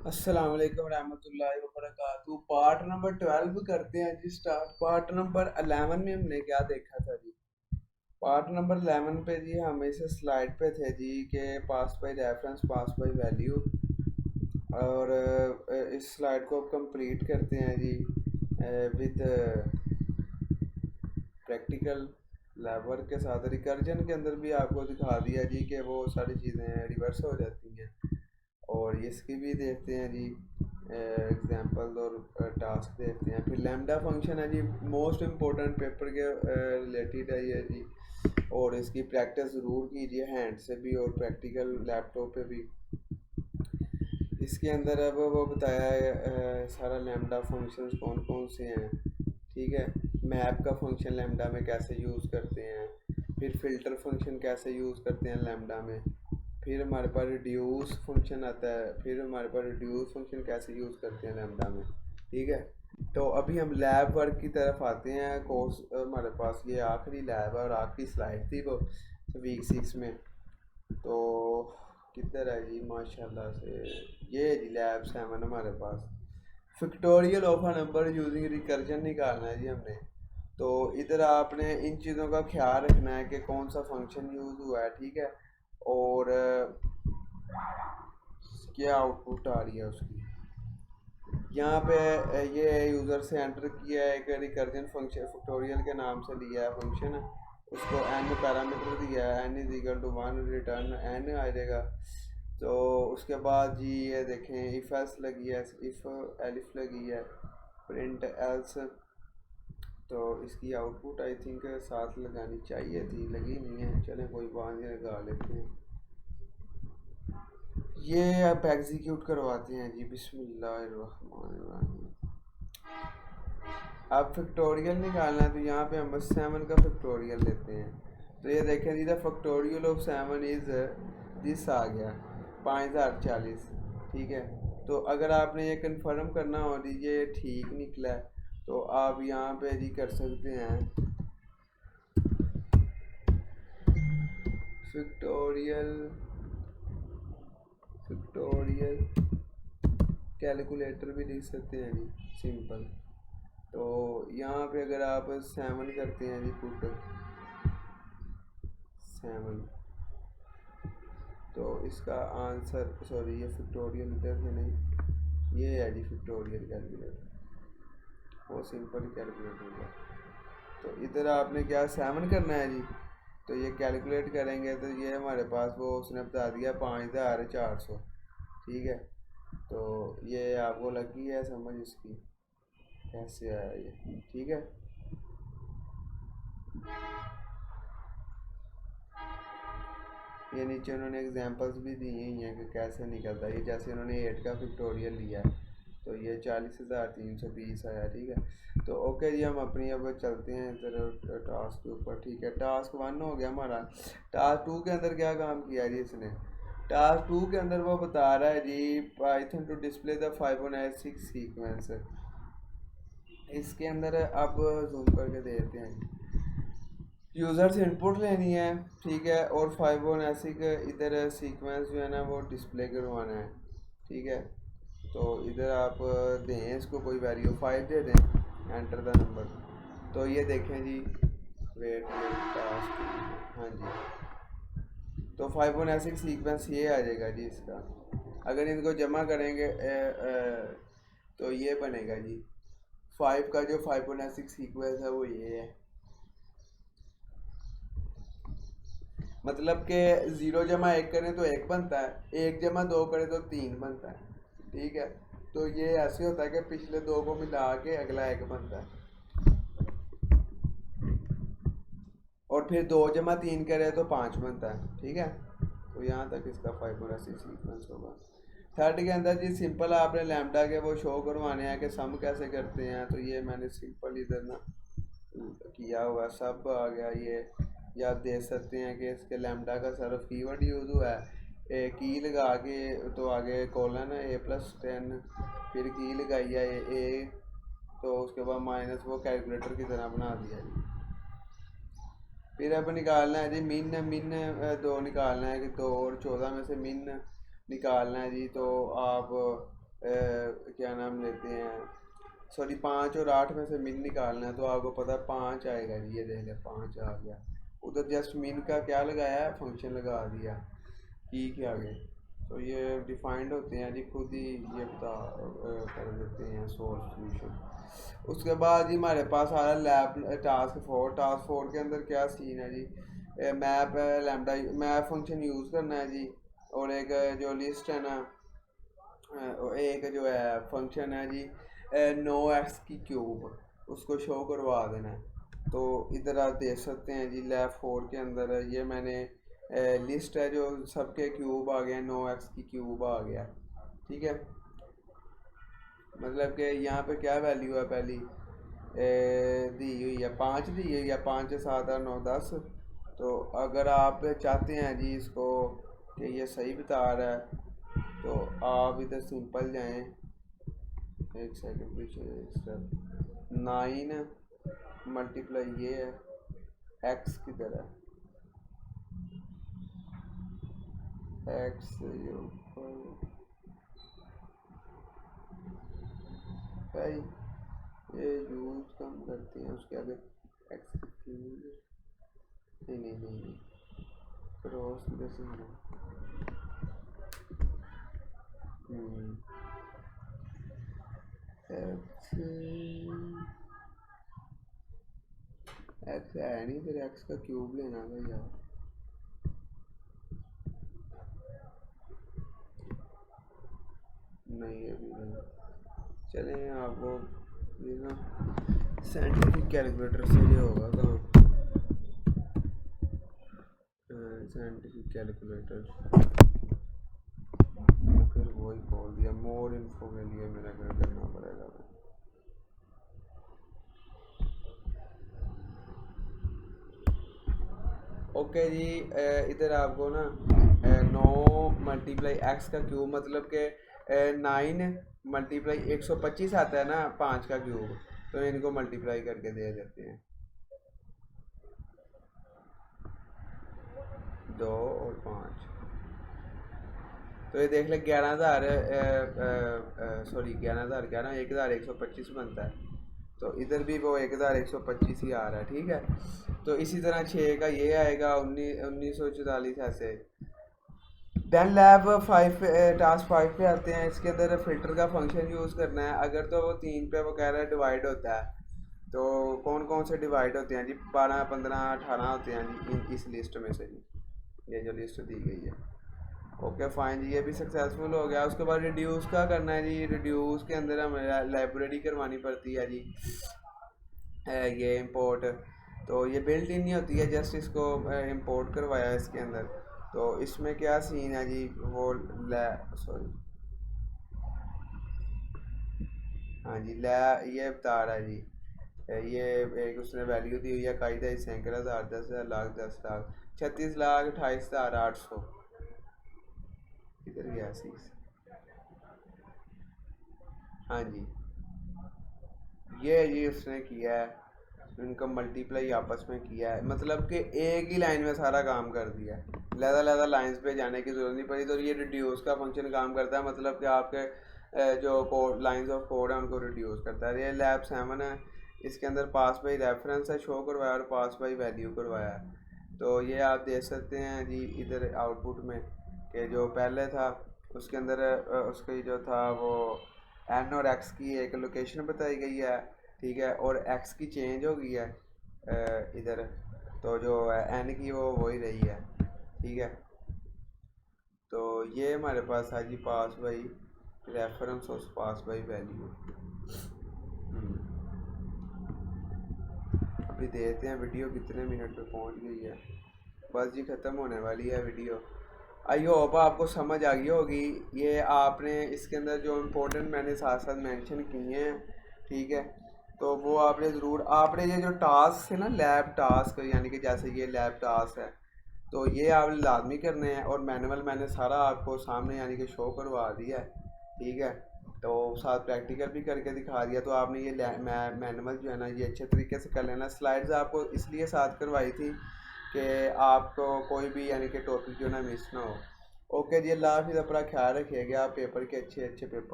अस्सलाम वालेकुम रहमतुल्लाहि व बरकातहू। पार्ट नंबर 12 करते हैं जी स्टार्ट। पार्ट नंबर 11 में हमने क्या देखा था जी। पार्ट नंबर 11 पे जी हम इस स्लाइड पे थे जी के pass by reference pass by value. और इस स्लाइड को अब कंप्लीट करते हैं जी विद प्रैक्टिकल लैब वर्क के साथ। रिकर्जन के अंदर भी आपको दिखा दिया जी कि वो सारी चीज़ें रिवर्स हो जाती हैं। और इसकी भी देखते हैं जी एग्जांपल और टास्क देखते हैं। फिर लैम्डा फंक्शन है जी, मोस्ट इम्पोर्टेंट पेपर के रिलेटेड है ये जी। और इसकी प्रैक्टिस ज़रूर कीजिए हैंड से भी और प्रैक्टिकल लैपटॉप पे भी। इसके अंदर अब वो बताया है सारा लैम्डा फंक्शंस कौन कौन से हैं। ठीक है, मैप का फंक्शन लैम्डा में कैसे यूज़ करते हैं, फिर फ़िल्टर फंक्शन कैसे यूज़ करते हैं लैम्डा में, फिर हमारे पास रिड्यूस फंक्शन आता है, फिर हमारे पास रिड्यूस फंक्शन कैसे यूज़ करते हैं लैम्डा में। ठीक है, तो अभी हम लैब वर्क की तरफ आते हैं। कोर्स हमारे पास ये आखिरी लैब है और आखिरी स्लाइड थी वो वीक 6 में। तो किधर है जी, माशाल्लाह से ये है जी लैब 7 हमारे पास। Factorial of a number using recursion निकालना है जी हमने। तो इधर आपने इन चीज़ों का ख्याल रखना है कि कौन सा फंक्शन यूज़ हुआ है। ठीक है, और क्या आउटपुट आ रही है उसकी। यहाँ पे ये यूज़र से एंटर किया है एक रिकर्जन फंक्शन फैक्टोरियल के नाम से लिया है फंक्शन। उसको एन पैरामीटर दिया है, N is equal to 1, return N आ जाएगा। तो उसके बाद जी ये देखें इफ़ एल्स लगी है, इफ़ एलिफ लगी है, प्रिंट एल्स। तो इसकी आउटपुट आई थिंक साथ लगानी चाहिए थी, लगी नहीं है। चलें कोई बात नहीं, लगा लेते हैं। ये आप एग्जीक्यूट करवाते हैं जी, बिस्मिल्लाहिर्रहमानिर्रहीम। अब फैक्टोरियल निकालना है तो यहाँ पे हम 7 का फैक्टोरियल लेते हैं। तो ये देखें जी, the factorial of 7 is this आ गया 5040। ठीक है, तो अगर आपने ये कंफर्म करना हो जी ये ठीक निकला है तो आप यहाँ पे जी कर सकते हैं फैक्टोरियल फैक्टोरियल कैलकुलेटर भी लिख सकते हैं जी, सिंपल। तो यहाँ पे अगर आप 7 करते हैं जी पुट 7, तो इसका आंसर, सॉरी ये फैक्टोरियल इधर से नहीं, ये है जी फैक्टोरियल कैलकुलेटर, वो सिंपल कैलकुलेटर होगा। तो इधर आपने क्या 7 करना है जी। तो ये कैलकुलेट करेंगे तो ये हमारे पास वो उसने बता दिया 5400। ठीक है, तो ये आपको लगी है समझ इसकी कैसे आया ये। ठीक है, ये नीचे उन्होंने एग्जांपल्स भी दी हुई हैं कि कैसे निकलता है ये। जैसे उन्होंने 8 का फैक्टोरियल लिया है तो ये 40,320 आया। ठीक है, तो ओके जी, हम अपनी अब चलते हैं इधर टास्क के ऊपर। ठीक है, टास्क 1 हो गया हमारा। टास्क 2 के अंदर क्या काम किया जी इसने। टास्क 2 के अंदर वो बता रहा है जी Python to display the Fibonacci sequence. इसके अंदर अब जूम करके देते हैं, यूज़र से इनपुट लेनी है। ठीक है, और फाइबोनाची का इधर सीक्वेंस जो है ना वो डिस्प्ले करवाना है। ठीक है, तो इधर आप दें इसको कोई वैल्यू 5 दे दें, एंटर द नंबर। तो ये देखें जी, वेट टास्क, हाँ जी, तो फाइबोनाची सीक्वेंस ये आ जाएगा जी इसका। अगर इनको जमा करेंगे तो ये बनेगा जी 5 का जो फाइबोनाची सीक्वेंस है वो ये है। मतलब कि 0 जमा 1 करें तो 1 बनता है, 1 जमा 2 करें तो 3 बनता है। ठीक है, तो ये ऐसे होता है कि पिछले दो को मिला के अगला 1 बनता है। और फिर 2 जमा 3 करें तो 5 बनता है। ठीक है, तो यहाँ तक इसका फाइबोनाची सीक्वेंस होगा। थर्ड के अंदर जी सिंपल आपने लैम्डा के वो शो करवाने हैं कि सम कैसे करते हैं। तो ये मैंने सिंपल इधर ना किया हुआ, सब आ गया ये आप देख सकते हैं कि इसके लैम्डा का सिर्फ कीवर्ड यूज़ हुआ है। की लगा के तो आगे कॉलन है A+10, फिर की लगाई है ए, तो उसके बाद माइनस वो कैलकुलेटर की तरह बना दिया जी। फिर अब निकालना है जी मिन मिन दो निकालना है कि 2 और 14 में से मिन निकालना है जी। तो आप क्या नाम लेते हैं, सॉरी 5 और 8 में से मिन निकालना है, तो आपको पता है 5 आएगा जी, ये देख लें 5 आ गया। उधर जस्ट मिन का क्या लगाया है, फंक्शन लगा दिया की के आगे। तो ये डिफाइंड होते हैं जी, खुद ही ये बता कर देते हैं सोर्स सॉल्यूशन। उसके बाद जी हमारे पास आ रहा है लैब टास्क 4 के अंदर क्या सीन है जी, map lambda map function use करना है जी। और एक जो लिस्ट है ना, एक जो है फंक्शन है जी नो एक्स की क्यूब, उसको शो करवा देना है। तो इधर आप देख सकते हैं जी लैब 4 के अंदर ये मैंने लिस्ट है जो सबके क्यूब आ गए, नो एक्स की क्यूब आ गया, ठीक है। मतलब कि यहाँ पे क्या वैल्यू है, पहली दी हुई है 5 दी हुई है, 5 7 8 9 10। तो अगर आप चाहते हैं जी इसको कि ये सही बता रहा है, तो आप इधर सिंपल जाएं, एक सेकंड पीछे स्टेप 9 मल्टीप्लाई ये है, एक्स किधर है, एक्स भाई ये यूज कम करते हैं, उसके आगे एक्स नहीं नहीं नहीं नहीं, क्रॉस एक्स एक्स है नहीं, फिर एक्स का क्यूब लेना था यार। नहीं अभी नहीं, चलें आपको ये ना साइंटिफिक कैलकुलेटर से ये होगा काम, साइंटिफिक कैलकुलेटर, फिर वही खोल दिया। मोर इन्फो के लिए मेरा क्या करना पड़ेगा। ओके जी, इधर आपको ना 9 मल्टीप्लाई एक्स का क्यूब, मतलब कि 9 मल्टीप्लाई 125 आता है ना 5 का क्यूब, तो इनको मल्टीप्लाई करके दे देते हैं 2 और 5। तो ये देख ले 11,000 सॉरी 11,000 क्या ना 1,125 बनता है, तो इधर भी वो 1,125 ही आ रहा है, ठीक है। तो इसी तरह 6 का ये आएगा 1944 ऐसे। देन लैब 5 टास्क 5 पे आते हैं, इसके अंदर फिल्टर का फंक्शन यूज़ करना है। अगर तो वो 3 पे वो कह रहा है डिवाइड होता है, तो कौन कौन से डिवाइड होते हैं जी, 12 15 18 होते हैं जी इस लिस्ट में से जी, ये जो लिस्ट दी गई है। ओके फाइन जी, ये भी सक्सेसफुल हो गया। उसके बाद रिड्यूस का करना है जी, रिड्यूस के अंदर हमें लाइब्रेरी करवानी पड़ती है जी, ये इंपोर्ट, तो ये बिल्ट इन नहीं होती है, जस्ट इसको इंपोर्ट करवाया इसके अंदर। तो इसमें क्या सीन है जी, वो सॉरी हाँ जी ये बता रहा है जी, ये एक उसने वैल्यू दी हुई है, कायदा 37,000 10,000 लाख 10 लाख 36 लाख 28,800, किधर गया सी। हाँ जी, ये उसने किया है, इनका मल्टीप्लाई आपस में किया है, मतलब कि एक ही लाइन में सारा काम कर दिया है, लहदा लाइंस पे जाने की ज़रूरत नहीं पड़ी। तो ये रिड्यूस का फंक्शन काम करता है, मतलब कि आपके जो कोड लाइंस ऑफ कोड है उनको रिड्यूस करता है। ये लैब 7 है, इसके अंदर पास बाई रेफरेंस है शो करवाया और पास बाई वैल्यू करवाया है। तो ये आप देख सकते हैं जी इधर आउटपुट में कि जो पहले था उसके अंदर उसकी जो था वो एन और एक्स की एक लोकेशन बताई गई है, ठीक है, और एक्स की चेंज हो गई है इधर, तो जो एन की वो वही रही है, ठीक है। तो ये हमारे पास है जी पास बाई रेफरेंस और पास बाई वैल्यू। अभी देखते हैं वीडियो कितने मिनट पे पहुंच गई है, बस जी ख़त्म होने वाली है वीडियो। आई होप आपको समझ आ गई होगी। ये आपने इसके अंदर जो इम्पोर्टेंट मैंने साथ साथ मेंशन किए हैं, ठीक है, तो वो आपने ज़रूर, आपने ये जो टास्क है ना लैब टास्क, यानी कि जैसे ये लैब टास्क है, तो ये आपने लाजमी करने हैं, और मैनुअल मैंने सारा आपको सामने यानी कि शो करवा दिया है, ठीक है। तो साथ प्रैक्टिकल भी करके दिखा दिया, तो आपने ये मैनुअल जो है ना ये अच्छे तरीके से कर लेना। स्लाइड्स आपको इसलिए साथ करवाई थी कि आपको कोई भी यानी कि टॉपिक जो ना मिस ना हो। ओके जी, अल्लाह हाफिज़, अपना ख्याल रखिएगा, आप पेपर के अच्छे पेपर